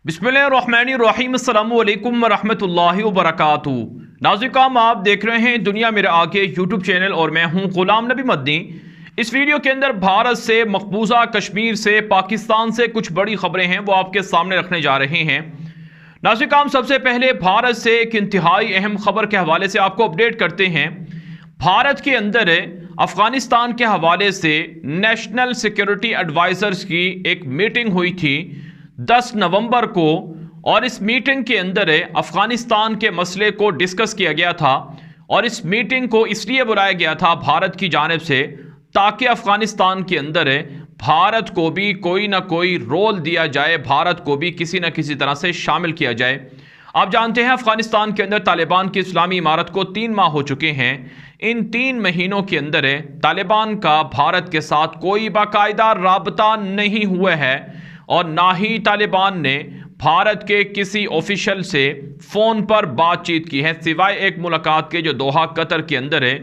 बिस्मिल्लाहिर्रहमानिर्रहीम अस्सलामु अलैकुम वरहमतुल्लाहि वबरकातुहू। नाज़रीन, आप देख रहे हैं दुनिया मेरे आगे यूट्यूब चैनल और मैं हूं गुलाम नबी मदनी। इस वीडियो के अंदर भारत से, मकबूजा कश्मीर से, पाकिस्तान से कुछ बड़ी खबरें हैं वो आपके सामने रखने जा रहे हैं। नाज़रीन, सबसे पहले भारत से एक इंतहाई अहम खबर के हवाले से आपको अपडेट करते हैं। भारत के अंदर अफगानिस्तान के हवाले से नेशनल सिक्योरिटी एडवाइजर्स की एक मीटिंग हुई थी 10 नवंबर को, और इस मीटिंग के अंदर अफगानिस्तान के मसले को डिस्कस किया गया था। और इस मीटिंग को इसलिए बुलाया गया था भारत की जानिब से ताकि अफगानिस्तान के अंदर भारत को भी कोई ना कोई रोल दिया जाए, भारत को भी किसी न किसी तरह से शामिल किया जाए। आप जानते हैं अफगानिस्तान के अंदर तालिबान की इस्लामी इमारत को 3 माह हो चुके हैं। इन 3 महीनों के अंदर तालिबान का भारत के साथ कोई बाकायदा राबता नहीं हुआ है और ना ही तालिबान ने भारत के किसी ऑफिशियल से फ़ोन पर बातचीत की है, सिवाय एक मुलाकात के जो दोहा कतर के अंदर है।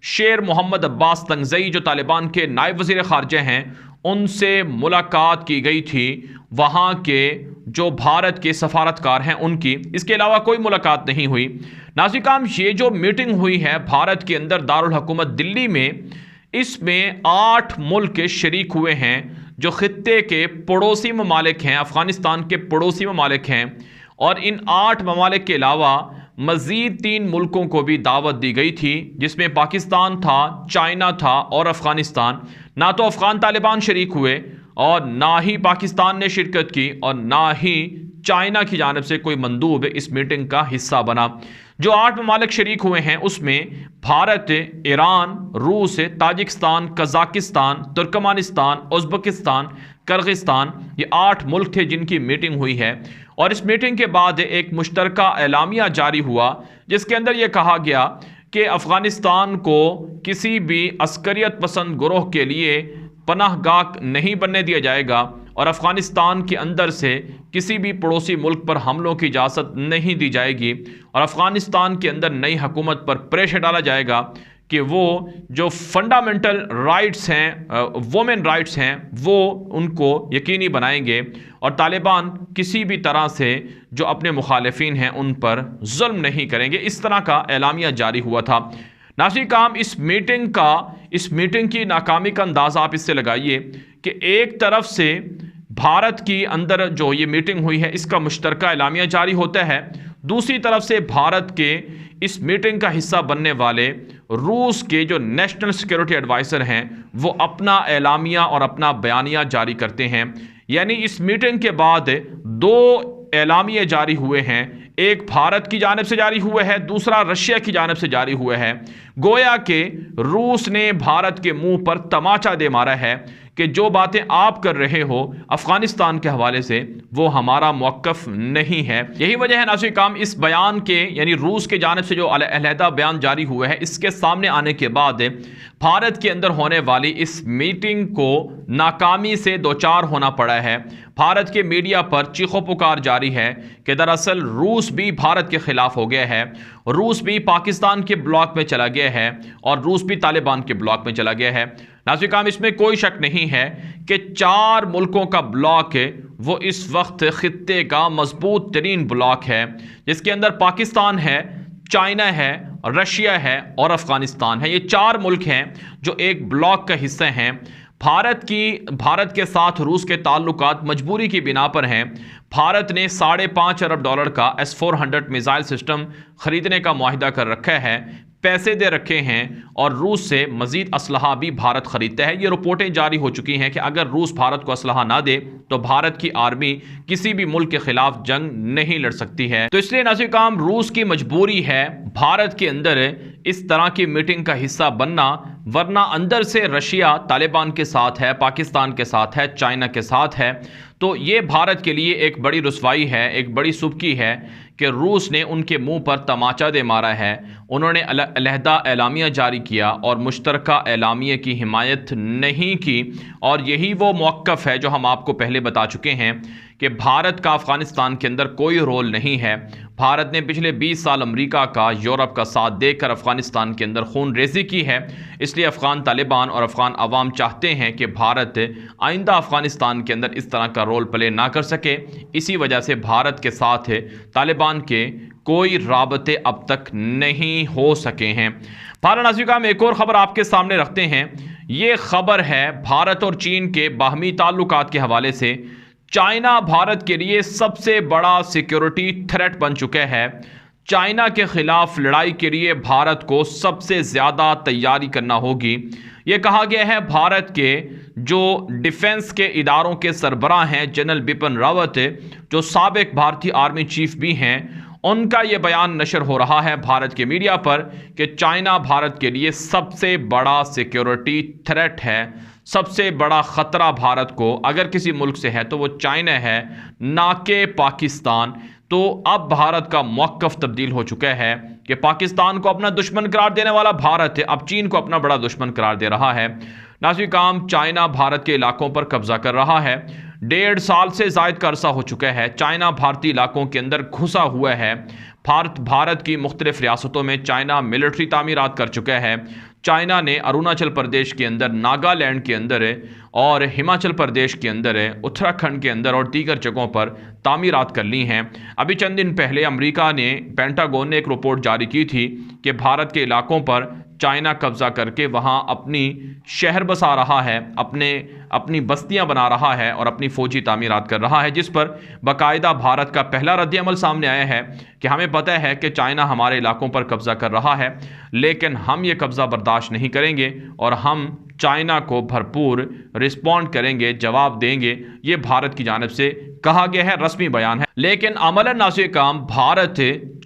शेर मोहम्मद अब्बास तंगज़ई जो तालिबान के नायब वज़ीर ख़ारजा हैं, उनसे मुलाकात की गई थी, वहाँ के जो भारत के सफारतकार हैं उनकी। इसके अलावा कोई मुलाकात नहीं हुई। नाज़रीन, ये जो मीटिंग हुई है भारत के अंदर दारुल हुकूमत दिल्ली में, इसमें 8 मुल्क शरीक हुए हैं जो खित्ते के पड़ोसी ममालिक हैं, अफ़गानिस्तान के पड़ोसी ममालिक हैं। और इन 8 ममालिक के अलावा मज़ीद 3 मुल्कों को भी दावत दी गई थी, जिसमें पाकिस्तान था, चाइना था और अफ़गानिस्तान। ना तो अफ़गान तालिबान शरीक हुए और ना ही पाकिस्तान ने शिरकत की और ना ही चाइना की जानिब से कोई मंदूब इस मीटिंग का हिस्सा बना। जो 8 ममालिक शरीक हुए हैं उसमें भारत, ईरान, रूस, Tajikistan, Kazakhstan, Turkmenistan, Uzbekistan, Kyrgyzstan, ये 8 मुल्क थे जिनकी मीटिंग हुई है। और इस मीटिंग के बाद एक मुश्तरका एलामिया जारी हुआ जिसके अंदर यह कहा गया कि अफ़गानिस्तान को किसी भी अस्करियत पसंद ग्रोह के लिए पनाहगाह नहीं बनने दिया जाएगा और अफ़गानिस्तान के अंदर से किसी भी पड़ोसी मुल्क पर हमलों की इजाज़त नहीं दी जाएगी और अफ़गानिस्तान के अंदर नई हुकूमत पर प्रेशर डाला जाएगा कि वो जो फंडामेंटल राइट्स हैं, वुमेन राइट्स हैं, वो उनको यकीनी बनाएंगे और तालिबान किसी भी तरह से जो अपने मुखालिफिन हैं उन पर जुल्म नहीं करेंगे। इस तरह का एलामिया जारी हुआ था। नाज़रीन, इस मीटिंग की नाकामी का अंदाज़ा आप इससे लगाइए कि एक तरफ से भारत की अंदर जो ये मीटिंग हुई है इसका मुश्तरका एलामिया जारी होता है, दूसरी तरफ से भारत के इस मीटिंग का हिस्सा बनने वाले रूस के जो नेशनल सिक्योरिटी एडवाइज़र हैं वो अपना एलामिया और अपना बयानिया जारी करते हैं। यानी इस मीटिंग के बाद 2 एलामिया जारी हुए हैं, एक भारत की जानिब से जारी हुआ है, दूसरा रशिया की जानिब से जारी हुआ है। गोया के रूस ने भारत के मुंह पर तमाचा दे मारा है कि जो बातें आप कर रहे हो अफगानिस्तान के हवाले से वो हमारा मौक़िफ़ नहीं है। यही वजह है नाज़रीन, इस बयान के यानी रूस के जानिब से जो अलहदा बयान जारी हुआ है इसके सामने आने के बाद भारत के अंदर होने वाली इस मीटिंग को नाकामी से दो चार होना पड़ा है। भारत के मीडिया पर चीखो पुकार जारी है कि दरअसल रूस भी भारत के खिलाफ हो गया है, रूस भी पाकिस्तान के ब्लॉक में चला गया है और रूस भी तालिबान के ब्लॉक में चला गया है। नाज़रीन, इसमें कोई शक नहीं है कि 4 मुल्कों का ब्लॉक है वो इस वक्त खित्ते का मजबूत तरीन ब्लॉक है, जिसके अंदर पाकिस्तान है, चाइना है, रशिया है और अफ़गानिस्तान है। ये 4 मुल्क हैं जो एक ब्लॉक का हिस्सा हैं। भारत के साथ रूस के ताल्लुकात मजबूरी की बिना पर हैं। भारत ने $5.5 अरब का S-400 मिसाइल सिस्टम खरीदने का मुआहिदा कर रखा है, पैसे दे रखे हैं और रूस से मजीद असलहा भी भारत खरीदता है। ये रिपोर्टें जारी हो चुकी हैं कि अगर रूस भारत को असलहा ना दे तो भारत की आर्मी किसी भी मुल्क के खिलाफ जंग नहीं लड़ सकती है। तो इसलिए नाज़रीन, रूस की मजबूरी है भारत के अंदर इस तरह की मीटिंग का हिस्सा बनना, वरना अंदर से रशिया तालिबान के साथ है, पाकिस्तान के साथ है, चाइना के साथ है। तो ये भारत के लिए एक बड़ी रुसवाई है, एक बड़ी सुबकी है कि रूस ने उनके मुंह पर तमाचा दे मारा है। उन्होंने अलहदा एलामिया जारी किया और मुश्तरका एलामिया की हिमायत नहीं की। और यही वो मौक़िफ़ है जो हम आपको पहले बता चुके हैं कि भारत का अफगानिस्तान के अंदर कोई रोल नहीं है। भारत ने पिछले 20 साल अमेरिका का, यूरोप का साथ देकर अफगानिस्तान के अंदर खून रेजी की है। इसलिए अफगान तालिबान और अफगान अवाम चाहते हैं कि भारत आइंदा अफगानिस्तान के अंदर इस तरह का रोल प्ले ना कर सके। इसी वजह से भारत के साथ तालिबान के कोई राबते अब तक नहीं हो सके हैं। भारत नाज़रीन, हम एक और ख़बर आपके सामने रखते हैं। ये खबर है भारत और चीन के बाहमी ताल्लुकात के हवाले से। चाइना भारत के लिए सबसे बड़ा सिक्योरिटी थ्रेट बन चुका है। चाइना के खिलाफ लड़ाई के लिए भारत को सबसे ज़्यादा तैयारी करना होगी। ये कहा गया है भारत के जो डिफेंस के इदारों के सरबराह हैं, जनरल बिपिन रावत, जो साबिक भारतीय आर्मी चीफ भी हैं, उनका ये बयान नशर हो रहा है भारत के मीडिया पर कि चाइना भारत के लिए सबसे बड़ा सिक्योरिटी थ्रेट है। सबसे बड़ा ख़तरा भारत को अगर किसी मुल्क से है तो वो चाइना है, ना कि पाकिस्तान। तो अब भारत का मौक़िफ़ तब्दील हो चुका है कि पाकिस्तान को अपना दुश्मन करार देने वाला भारत अब चीन को अपना बड़ा दुश्मन करार दे रहा है। नाज़रीन, काम चाइना भारत के इलाकों पर कब्जा कर रहा है। 1.5 साल से ज़ायद का अरसा हो चुका है चाइना भारतीय इलाकों के अंदर घुसा हुआ है। भारत की मुख्तलिफ रियासतों में चाइना मिलिट्री तामीरात कर चुका है। चाइना ने अरुणाचल प्रदेश के अंदर, नागालैंड के अंदर और हिमाचल प्रदेश के अंदर, उत्तराखंड के अंदर और दीगर जगहों पर तामीरात कर ली हैं। अभी चंद दिन पहले अमेरिका ने, पेंटागन ने एक रिपोर्ट जारी की थी कि भारत के इलाकों पर चाइना कब्जा करके वहाँ अपनी शहर बसा रहा है, अपनी बस्तियाँ बना रहा है और अपनी फ़ौजी तामीरात कर रहा है, जिस पर बाकायदा भारत का पहला रद्द-ए-अमल सामने आया है कि हमें पता है कि चाइना हमारे इलाकों पर कब्जा कर रहा है, लेकिन हम ये कब्ज़ा बर्दाश्त नहीं करेंगे और हम चाइना को भरपूर रिस्पॉन्ड करेंगे, जवाब देंगे। ये भारत की जानिब से कहा गया है, रस्मी बयान है। लेकिन अमलन नाज़रीन काम भारत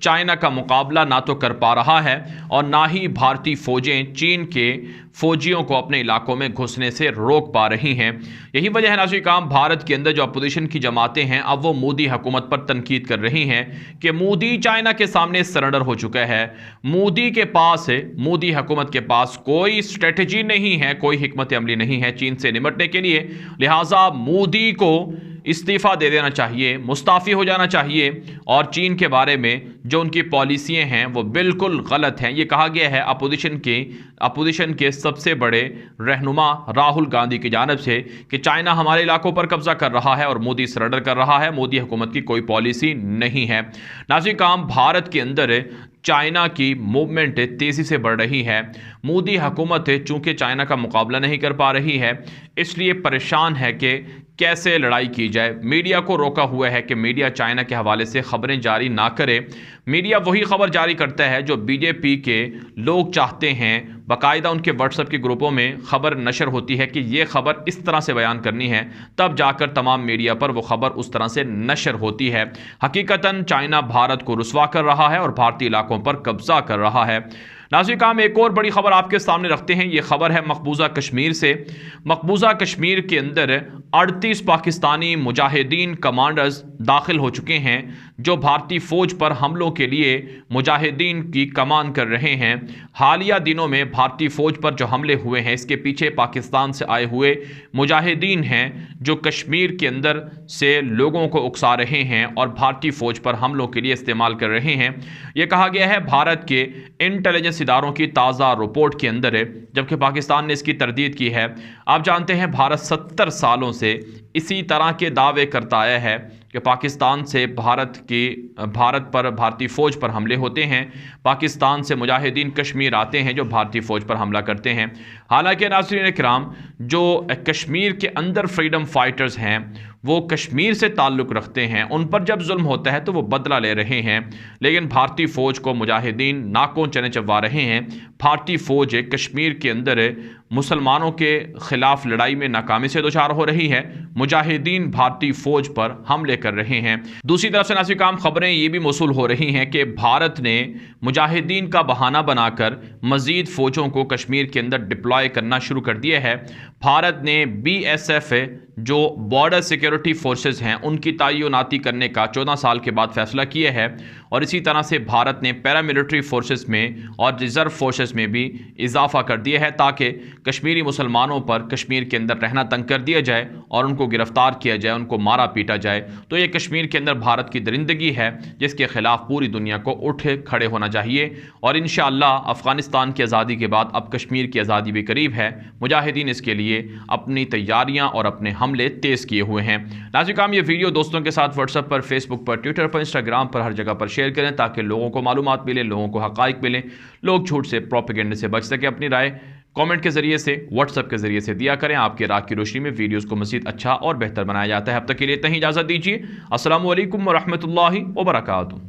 चाइना का मुकाबला ना तो कर पा रहा है और ना ही भारतीय फ़ौजें चीन के फ़ौजियों को अपने इलाकों में घुसने से रोक पा रही हैं। यही वजह है नाज़रीन काम भारत के अंदर जो अपोजिशन की जमातें हैं अब वो मोदी हुकूमत पर तनकीद कर रही हैं कि मोदी चाइना के सामने सरेंडर हो चुका है। मोदी हुकूमत के पास कोई स्ट्रेटजी नहीं है, कोई हिकमत अमली नहीं है चीन से निपटने के लिए। लिहाजा मोदी को इस्तीफ़ा दे देना चाहिए, मुस्ताफ़ी हो जाना चाहिए और चीन के बारे में जो उनकी पॉलिसियाँ हैं वो बिल्कुल गलत हैं। ये कहा गया है अपोजिशन के सबसे बड़े रहनुमा राहुल गांधी की जानिब से कि चाइना हमारे इलाकों पर कब्जा कर रहा है और मोदी सरेंडर कर रहा है, मोदी हुकूमत की कोई पॉलिसी नहीं है। नाज़रीन काम भारत के अंदर चाइना की मूवमेंट तेज़ी से बढ़ रही है। मोदी हुकूमत चूँकि चाइना का मुकाबला नहीं कर पा रही है, इसलिए परेशान है कि कैसे लड़ाई की जाए। मीडिया को रोका हुआ है कि मीडिया चाइना के हवाले से खबरें जारी ना करे। मीडिया वही खबर जारी करता है जो बीजेपी के लोग चाहते हैं। बाकायदा उनके व्हाट्सएप के ग्रुपों में खबर नशर होती है कि ये खबर इस तरह से बयान करनी है, तब जाकर तमाम मीडिया पर वो खबर उस तरह से नशर होती है। हकीकतन चाइना भारत को रुसवा कर रहा है और भारतीय इलाकों पर कब्जा कर रहा है। नाज़रीन काम एक और बड़ी खबर आपके सामने रखते हैं। ये खबर है मकबूजा कश्मीर से। मकबूजा कश्मीर के अंदर 38 पाकिस्तानी मुजाहिदीन कमांडर्स दाखिल हो चुके हैं जो भारतीय फ़ौज पर हमलों के लिए मुजाहिदीन की कमान कर रहे हैं। हालिया दिनों में भारतीय फ़ौज पर जो हमले हुए हैं इसके पीछे पाकिस्तान से आए हुए मुजाहिदीन हैं जो कश्मीर के अंदर से लोगों को उकसा रहे हैं और भारतीय फ़ौज पर हमलों के लिए इस्तेमाल कर रहे हैं। यह कहा गया है भारत के इंटेलिजेंस इदारों की ताज़ा रिपोर्ट के अंदर है, जबकि पाकिस्तान ने इसकी तरदीद की है। आप जानते हैं भारत 70 सालों से इसी तरह के दावे करता आया है कि पाकिस्तान से भारत पर भारतीय फ़ौज पर हमले होते हैं, पाकिस्तान से मुजाहिदीन कश्मीर आते हैं जो भारतीय फ़ौज पर हमला करते हैं। हालांकि नाज़रीन किराम जो कश्मीर के अंदर फ्रीडम फाइटर्स हैं वो कश्मीर से ताल्लुक़ रखते हैं, उन पर जब जुल्म होता है तो वो बदला ले रहे हैं, लेकिन भारतीय फ़ौज को मुजाहिदीन नाकों चने चबवा रहे हैं। भारतीय फ़ौज कश्मीर के अंदर मुसलमानों के ख़िलाफ़ लड़ाई में नाकामी से दुचार हो रही है, मुजाहिदीन भारतीय फ़ौज पर हमले कर रहे हैं। दूसरी तरफ से नाज़रीन काम खबरें ये भी मौसूल हो रही हैं कि भारत ने मुजाहिदीन का बहाना बनाकर मज़ीद फ़ौजों को कश्मीर के अंदर डिप्लॉय करना शुरू कर दिया है। भारत ने BSF जो बॉर्डर सिक्योरिटी फोर्सेस हैं उनकी तैनाती करने का 14 साल के बाद फैसला किया है और इसी तरह से भारत ने पैरामिलिट्री फोर्सेस में और रिज़र्व फोर्सेस में भी इजाफा कर दिया है ताकि कश्मीरी मुसलमानों पर कश्मीर के अंदर रहना तंग कर दिया जाए और उनको गिरफ्तार किया जाए, उनको मारा पीटा जाए, तो ये कश्मीर के अंदर भारत की दरिंदगी है जिसके खिलाफ पूरी दुनिया को उठ खड़े होना चाहिए। और इंशाअल्लाह अफगानिस्तान की आज़ादी के बाद अब कश्मीर की आज़ादी भी करीब है। मुजाहिदीन इसके लिए अपनी तैयारियां और अपने हमले तेज़ किए हुए हैं। नाज़रीन, ये वीडियो दोस्तों के साथ व्हाट्सएप पर, फेसबुक पर, ट्विटर पर, इंस्टाग्राम पर, हर जगह पर शेयर करें ताकि लोगों को मालूमात मिले, लोगों को हक़ाइक़ मिले, लोग झूठ से, प्रोपेगेंडे से बच सके। अपनी राय कमेंट के जरिए से, व्हाट्सएप के जरिए से दिया करें। आपके राह की रोशनी में वीडियोस को मज़ीद अच्छा और बेहतर बनाया जाता है। अब तक के लिए इतना ही इजाज़त दीजिए। अस्सलामु अलैकुम व रहमतुल्लाहि व बरकातुहू।